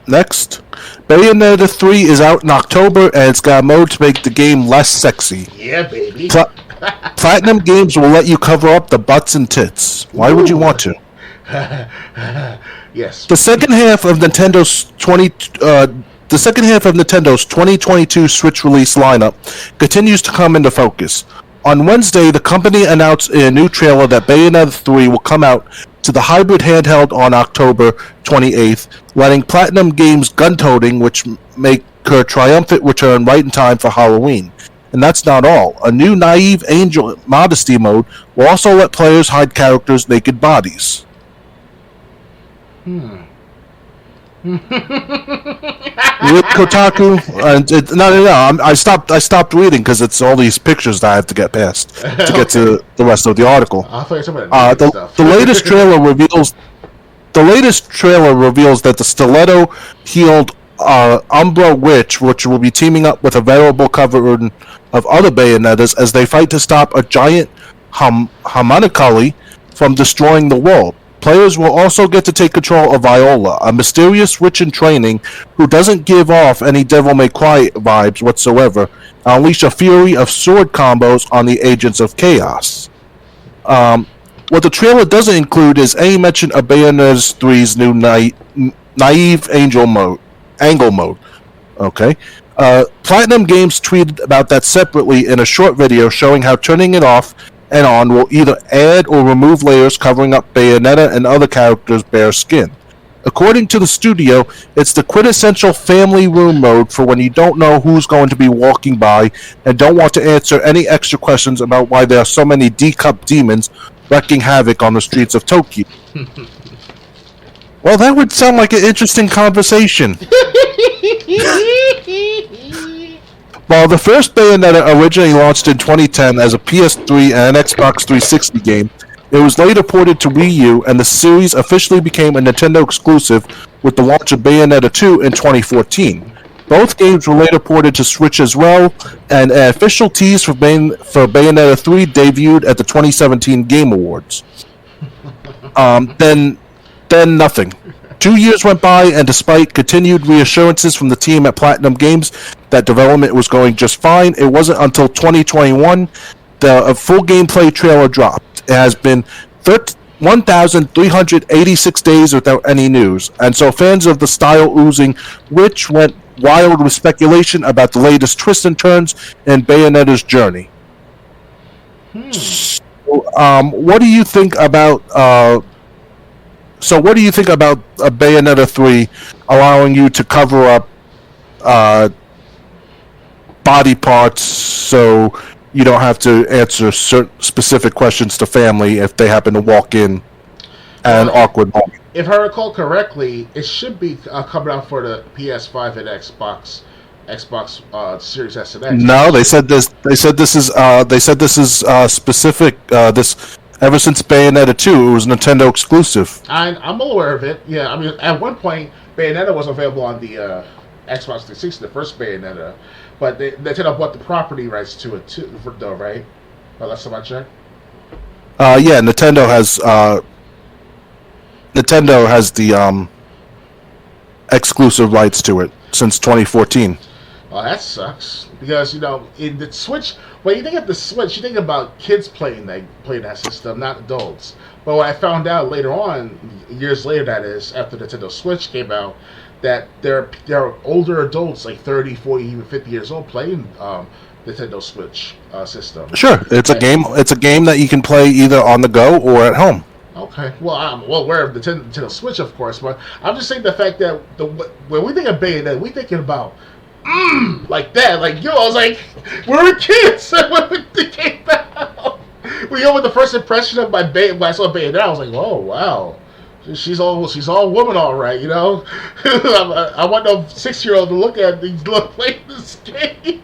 Next, Bayonetta 3 is out in October, and it's got a mode to make the game less sexy. Yeah, baby. Platinum Games will let you cover up the butts and tits. Why would you want to? Yes. The second half of Nintendo's 2022 Switch release lineup continues to come into focus. On Wednesday, the company announced in a new trailer that Bayonetta 3 will come out to the hybrid handheld on October 28th, letting Platinum Games gun-toting, which make her triumphant return right in time for Halloween. And that's not all. A new Naive Angel Modesty mode will also let players hide characters' naked bodies. With Kotaku, I stopped reading because it's all these pictures that I have to get past to get to the rest of the article. The latest trailer reveals that the stiletto-heeled Umbra Witch, which will be teaming up with a variable cover of other Bayonettas as they fight to stop a giant homunculi from destroying the world. Players will also get to take control of Viola, a mysterious witch in training who doesn't give off any Devil May Cry vibes whatsoever, and unleash a fury of sword combos on the Agents of Chaos. What the trailer doesn't include is any mention of Bayonetta 3's new Naive Angel mode. Angle mode. Okay. Platinum Games tweeted about that separately in a short video showing how turning it off and on will either add or remove layers covering up Bayonetta and other characters' bare skin. According to the studio, it's the quintessential family room mode for when you don't know who's going to be walking by and don't want to answer any extra questions about why there are so many D-cup demons wreaking havoc on the streets of Tokyo. Well, that would sound like an interesting conversation. While the first Bayonetta originally launched in 2010 as a PS3 and an Xbox 360 game, it was later ported to Wii U, and the series officially became a Nintendo exclusive with the launch of Bayonetta 2 in 2014. Both games were later ported to Switch as well, and an official tease for Bayonetta 3 debuted at the 2017 Game Awards. Then nothing. 2 years went by, and despite continued reassurances from the team at Platinum Games that development was going just fine, it wasn't until 2021 the full gameplay trailer dropped. It has been 1,386 days without any news, and so fans of the style-oozing witch went wild with speculation about the latest twists and turns in Bayonetta's journey. So, what do you think about Bayonetta 3 allowing you to cover up body parts so you don't have to answer certain specific questions to family if they happen to walk in at an awkward moment? If I recall correctly, it should be coming out for the PS5 and Xbox Series S and X. No, they said this is specific. This ever since Bayonetta 2, it was Nintendo exclusive. I'm aware of it. Yeah, I mean, at one point, Bayonetta was available on the Xbox 360, the first Bayonetta, but Nintendo bought the property rights to it too, though, right? Well, that's what I checked. Yeah, Nintendo has the exclusive rights to it since 2014. Oh, that sucks. Because, in the Switch, when you think of the Switch, you think about kids playing that system, not adults. But what I found out later on, years later that is, after the Nintendo Switch came out, that there are older adults, like 30, 40, even 50 years old, playing Nintendo Switch system. Sure, it's a game that you can play either on the go or at home. Okay, well, I'm well aware of the Nintendo Switch, of course, but I'm just saying the fact that when we think of Bayonetta, we're thinking about like that, like I was like, we were kids when it came out. With the first impression of when I saw Bayonetta, I was like, oh wow, she's all woman, all right, I want no 6-year-old to look at these play this game.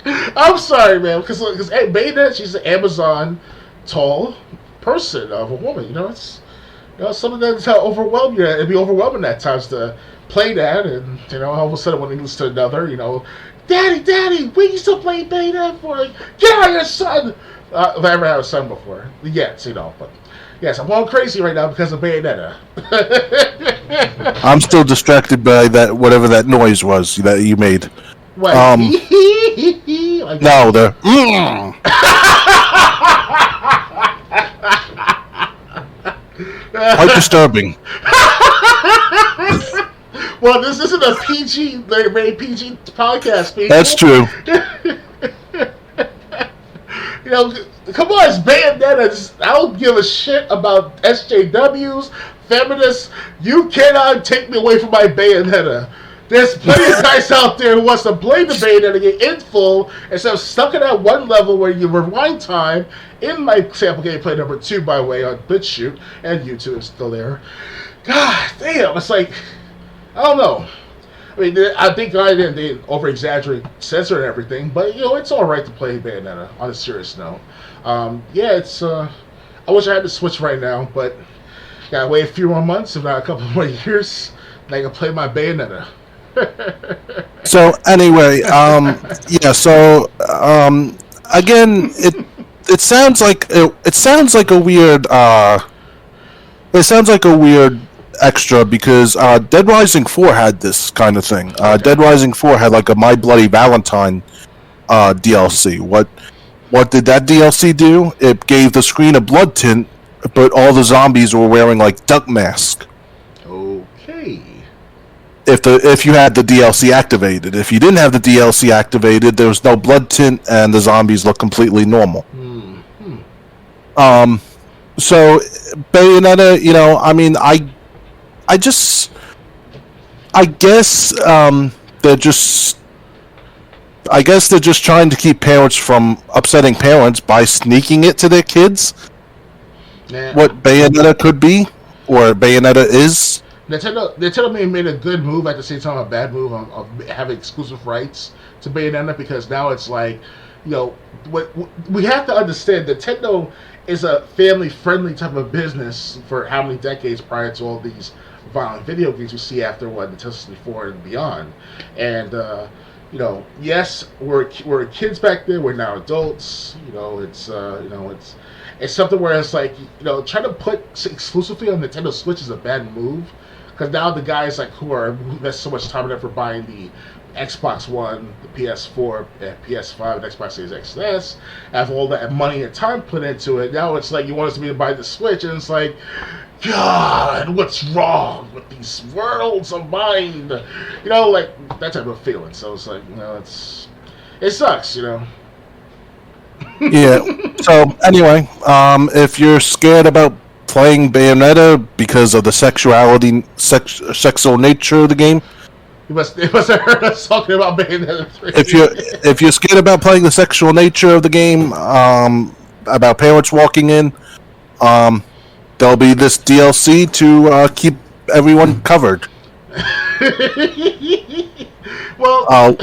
I'm sorry, man, because Bayonetta, she's an Amazon tall person of a woman, it's some of that's how overwhelmed you. It'd be overwhelming at times to play that, and all of a sudden when it goes to another, Daddy, what are you still playing Bayonetta for? Like, get out of your son. If I ever had a son before, yes, but yes, I'm going crazy right now because of Bayonetta. I'm still distracted by that whatever that noise was that you made. What? Like No, the quite disturbing. Well, this isn't a PG, rated PG podcast, people. That's true. You know, come on, it's Bayonetta. I don't give a shit about SJWs, feminists. You cannot take me away from my Bayonetta. There's plenty of guys out there who wants to play the Bayonetta game in full instead of stuck at that one level where you rewind time. In my sample gameplay number 2, by the way, on BitChute, and YouTube is still there. God damn, it's like, I don't know. I mean, I think they over-exaggerate, censor and everything, but, you know, it's alright to play Bayonetta, on a serious note. Yeah, it's, I wish I had the Switch right now, but gotta wait a few more months, if not a couple more years, and I can play my Bayonetta. So, anyway, yeah, so, again, it sounds like a weird, extra because Dead Rising 4 had this kind of thing. Dead Rising 4 had like a My Bloody Valentine DLC. What did that DLC do? It gave the screen a blood tint, but all the zombies were wearing like duck masks. Okay. If you had the DLC activated. If you didn't have the DLC activated, there was no blood tint and the zombies looked completely normal. So Bayonetta, you know, I mean, I guess they're just trying to keep parents from upsetting parents by sneaking it to their kids. Yeah. What Bayonetta could be, or Bayonetta is. Nintendo made a good move at the same time a bad move of having exclusive rights to Bayonetta, because now it's like, you know, what we have to understand. Nintendo is a family-friendly type of business for how many decades prior to all these violent video games we see after Nintendo 64 and beyond. And you know, yes, we're kids back then. We're now adults. You know, it's something where it's like, you know, trying to put exclusively on Nintendo Switch is a bad move, because now the guys like who invest so much time and effort buying the Xbox One, the PS4, PS5, and Xbox Series X and S, have all that money and time put into it. Now it's like you want us to be to buy the Switch, and it's like, God, what's wrong with these worlds of mind? You know, like that type of feeling. So it's like, you know, it sucks, you know. Yeah. So anyway, if you're scared about playing Bayonetta because of the sexual nature of the game, You must have heard us talking about Bayonetta 3. if you're scared about playing the sexual nature of the game, about parents walking in, there'll be this DLC to keep everyone covered. Well,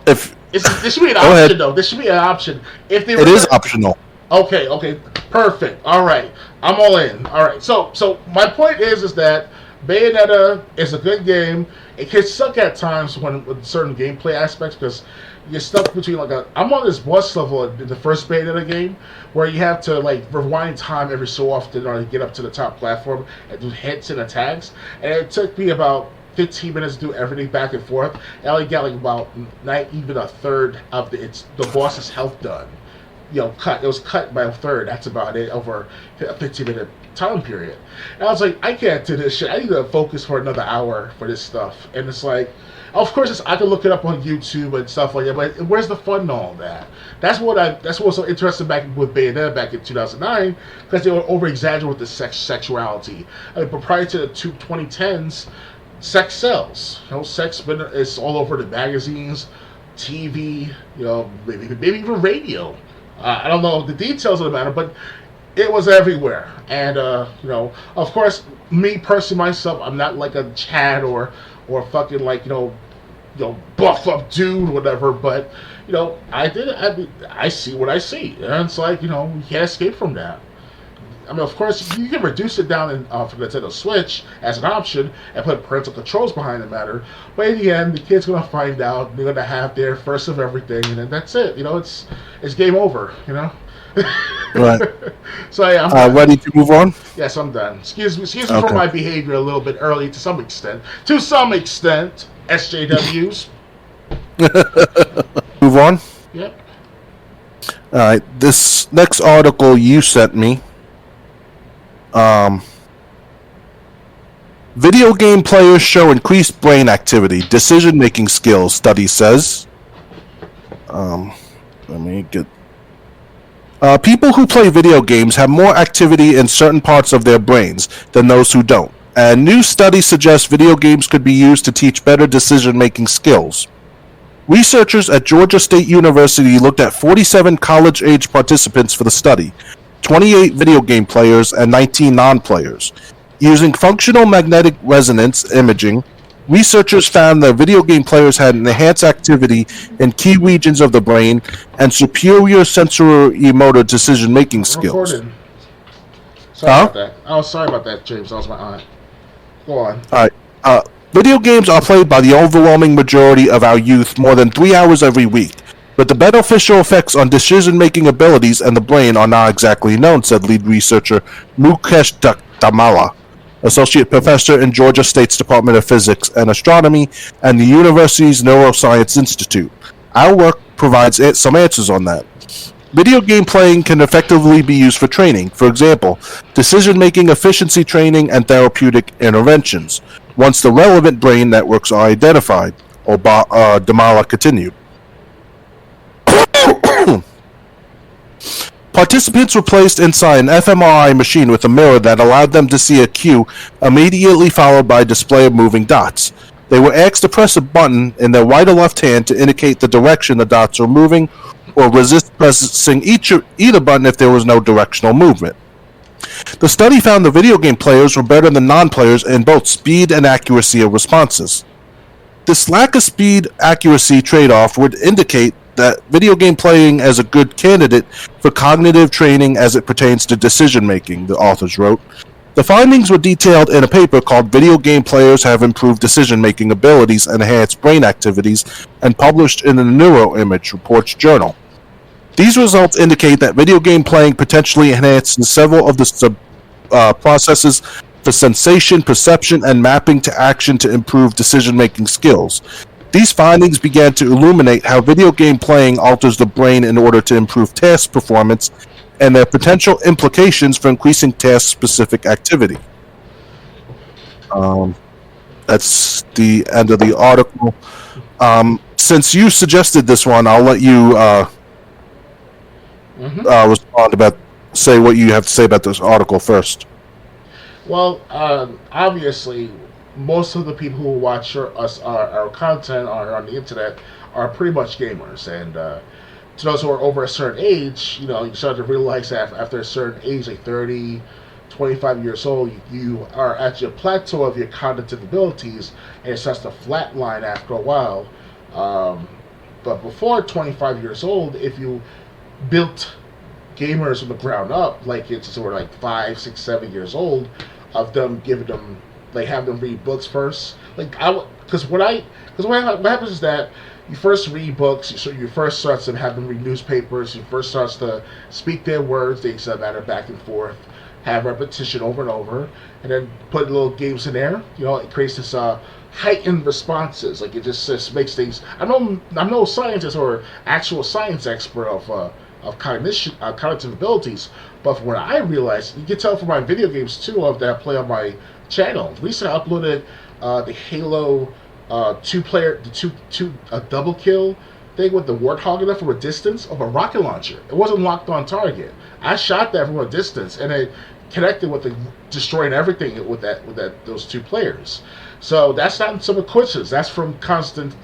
if this should be an option, ahead. though. This should be an option. If they it is optional. Okay, perfect. All right, I'm all in. All right, so my point is that Bayonetta is a good game. It can suck at times with certain gameplay aspects, because you're stuck between I'm on this boss level in the first Bayonetta game where you have to like rewind time every so often in order to get up to the top platform and do hits and attacks, and it took me about 15 minutes to do everything back and forth. I only got like about not even a third of the boss's health done. You know, it was cut by a third. That's about it over a 15-minute time period. And I was like, I can't do this shit. I need to focus for another hour for this stuff. And it's like, of course, I can look it up on YouTube and stuff like that, but where's the fun in all that? That's what was so interesting back with Bayonetta back in 2009, because they were over-exaggerating with the sexuality. I mean, but prior to the 2010s, sex sells. You know, sex is all over the magazines, TV, you know, maybe even radio. I don't know the details of the matter, but it was everywhere. And you know, of course, me personally myself, I'm not like a Chad or fucking like you know buff up dude or whatever. But you know, I see what I see, and it's like, you know, you can't escape from that. I mean, of course, you can reduce it down for the Nintendo Switch as an option and put parental controls behind the matter. But in the end, the kid's gonna find out. They're gonna have their first of everything, and then that's it. You know, it's game over. You know, Right. So yeah, I'm done. Ready to move on? Yes, I'm done. Excuse me Okay. for my behavior a little bit early to some extent. SJWs. Move on. Yep. All right. This next article you sent me. Video game players show increased brain activity, decision-making skills. Study says. Let me get. People who play video games have more activity in certain parts of their brains than those who don't. And new studies suggest video games could be used to teach better decision-making skills. Researchers at Georgia State University looked at 47 college-age participants for the study, 28 video game players and 19 non-players. Using functional magnetic resonance imaging, researchers found that video game players had enhanced activity in key regions of the brain and superior sensory-motor decision-making skills. Recorded. Sorry about that. Oh, sorry about that, James. That was my aunt. Go on. All right. Video games are played by the overwhelming majority of our youth more than 3 hours every week, but the beneficial effects on decision-making abilities and the brain are not exactly known, said lead researcher Mukesh Damala, associate professor in Georgia State's Department of Physics and Astronomy and the university's Neuroscience Institute. Our work provides some answers on that. Video game playing can effectively be used for training, for example, decision-making efficiency training and therapeutic interventions, once the relevant brain networks are identified, Damala continued. Participants were placed inside an fMRI machine with a mirror that allowed them to see a cue immediately followed by a display of moving dots. They were asked to press a button in their right or left hand to indicate the direction the dots were moving, or resist pressing either button if there was no directional movement. The study found the video game players were better than non-players in both speed and accuracy of responses. This lack of speed-accuracy trade-off would indicate that video game playing is a good candidate for cognitive training as it pertains to decision-making, the authors wrote. The findings were detailed in a paper called Video Game Players Have Improved Decision-Making Abilities and Enhanced Brain Activities and published in the Neuroimage Reports Journal. These results indicate that video game playing potentially enhances several of the processes for sensation, perception, and mapping to action to improve decision-making skills. These findings began to illuminate how video game playing alters the brain in order to improve task performance and their potential implications for increasing task-specific activity. That's the end of the article. Since you suggested this one, I'll let you respond say what you have to say about this article first. Well, obviously, most of the people who watch our content on the internet are pretty much gamers, and to those who are over a certain age, you start to realize that after a certain age, like 30, 25 years old, you are at your plateau of your cognitive abilities, and it starts to flatline after a while. But before 25 years old, if you built gamers from the ground up, like it's sort of like 5, 6, 7 years old, of them giving them, like, have them read books first. Like, because what happens is that you first read books, so you first start to have them read newspapers, you first start to speak their words, they matter back and forth, have repetition over and over, and then put little games in there. It creates this heightened responses. Like, it just makes things. I'm no scientist or actual science expert of cognitive abilities, but from what I realized, you can tell from my video games too that I play on my channel. Recently, I uploaded the Halo two-player, double kill thing with the Warthog enough from a distance of a rocket launcher. It wasn't locked on target. I shot that from a distance, and it connected with destroying everything with those two players. So that's not some coincidence. That's from constant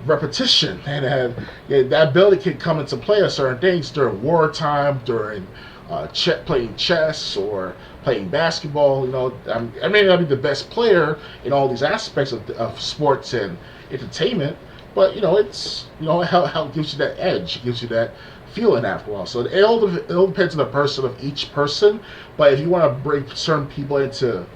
repetition, and that ability can come into play at certain things during wartime, during playing chess or playing basketball. I may not be the best player in all these aspects of sports and entertainment, but it's how it gives you that edge, it gives you that feeling after a while. So it all depends on the person of each person. But if you want to bring certain people into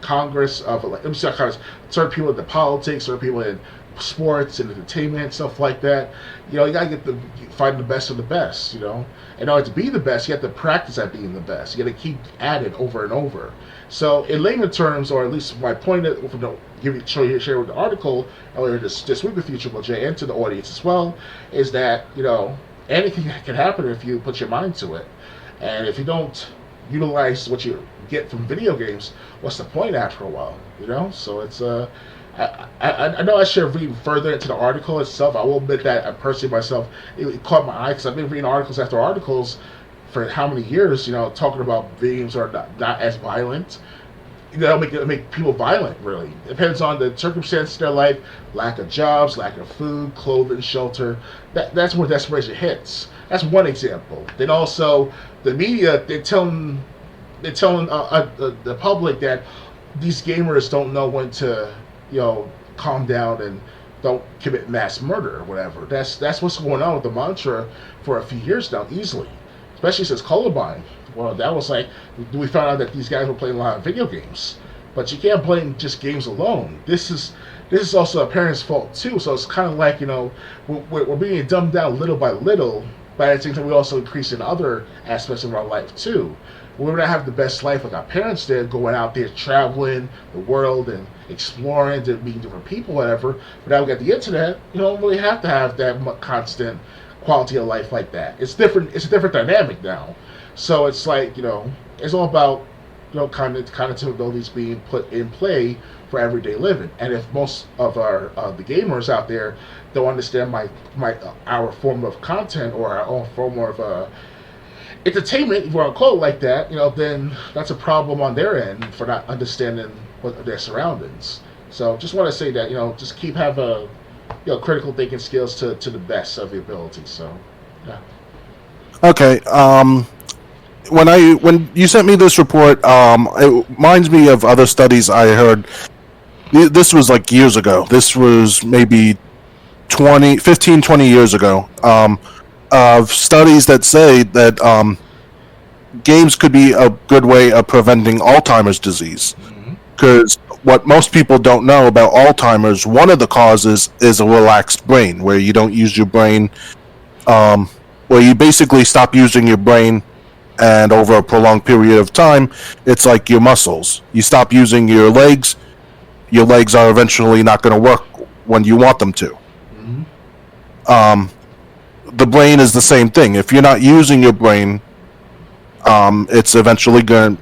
Congress of like, let me say Congress, certain people in the politics, certain people in sports and entertainment, stuff like that. You gotta find the best of the best. In order to be the best, you have to practice at being the best. You got to keep at it over and over. So, in layman terms, or at least my point, share with the article earlier this week with you, Triple J, and to the audience as well, is that anything can happen if you put your mind to it, and if you don't utilize what you get from video games, what's the point after a while? So it's I know I should read further into the article itself. I will admit that personally myself, it caught my eye because I've been reading articles after articles for how many years, talking about video games are not as violent. Make people violent, really. It depends on the circumstances of their life, lack of jobs, lack of food, clothing, shelter. That's where desperation hits. That's one example. Then also, the media, they're telling the public that these gamers don't know when to calm down and don't commit mass murder or whatever. That's what's going on with the mantra for a few years now, easily. Especially since Columbine. Well, that was like, we found out that these guys were playing a lot of video games. But you can't blame just games alone. This is also a parent's fault too. So it's kind of like, we're being dumbed down little by little, but at the same time we also increase in other aspects of our life too. We're not having the best life like our parents did, going out there traveling the world and exploring and meeting different people, whatever. But now we got the internet, you don't really have to have that constant quality of life like that. It's different. It's a different dynamic now. So it's like, it's all about, cognitive abilities being put in play for everyday living. And if most of the gamers out there don't understand our form of content or our own form of entertainment, if you want to call it like that, then that's a problem on their end for not understanding what their surroundings. So just want to say that, just keep having critical thinking skills to the best of your ability. So, yeah. Okay. When you sent me this report, it reminds me of other studies I heard. This was like years ago. This was maybe 15, 20 years ago. Of studies that say that games could be a good way of preventing Alzheimer's disease. Because what most people don't know about Alzheimer's, one of the causes is a relaxed brain, where you don't use your brain, where you basically stop using your brain, and over a prolonged period of time, it's like your muscles. You stop using your legs are eventually not going to work when you want them to. The brain is the same thing. If you're not using your brain, it's eventually could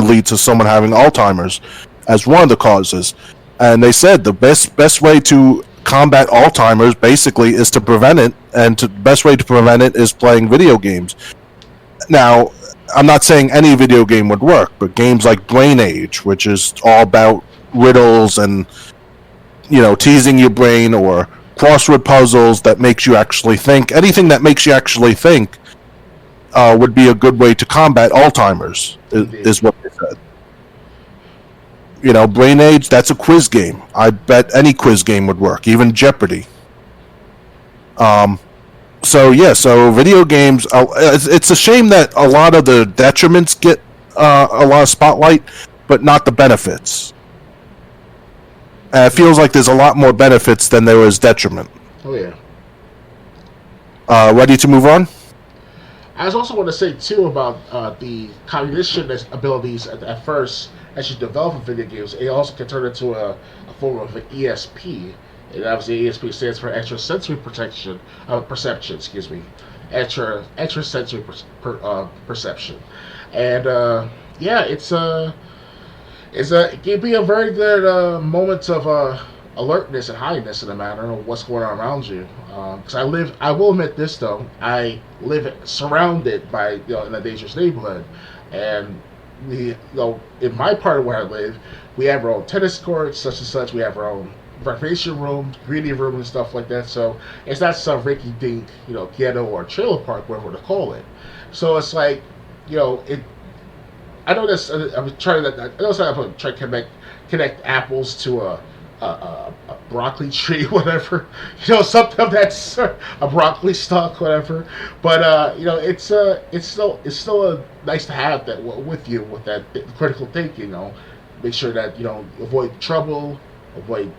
lead to someone having Alzheimer's as one of the causes. And they said the best way to combat Alzheimer's basically is to prevent it, and the best way to prevent it is playing video games. Now, I'm not saying any video game would work, but games like Brain Age, which is all about riddles and teasing your brain, or crossword puzzles that makes you actually think. Anything that makes you actually think would be a good way to combat Alzheimer's, is what they said. Brain Age, that's a quiz game. I bet any quiz game would work, even Jeopardy. So video games, it's a shame that a lot of the detriments get a lot of spotlight, but not the benefits. It feels like there's a lot more benefits than there is detriment. Oh, yeah. Ready to move on? I also want to say, too, about the cognition abilities at first, as you develop in video games. It also can turn into a form of an ESP. And obviously, ESP stands for extrasensory perception. Extrasensory perception. And, it can be a very good moment of alertness and highness in a matter of what's going on around you. Because I will admit this though, I live surrounded by in a dangerous neighborhood, and in my part of where I live, we have our own tennis courts, such and such. We have our own recreation room, greedy room, and stuff like that. So it's not some rinky-dink, ghetto or trailer park, whatever to call it. So it's like, it. I know this. I'm trying to. I know I'm trying to connect apples to a broccoli tree, whatever. Something that's a broccoli stalk, whatever. But it's still nice to have that with you with that critical thinking. Make sure that avoid trouble, avoid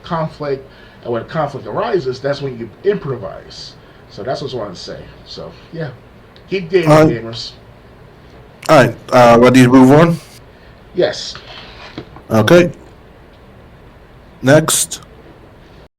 conflict, and when conflict arises, that's when you improvise. So that's what I wanted to say. So yeah, keep gaming, gamers. All right, ready to move on? Yes. Okay. Next,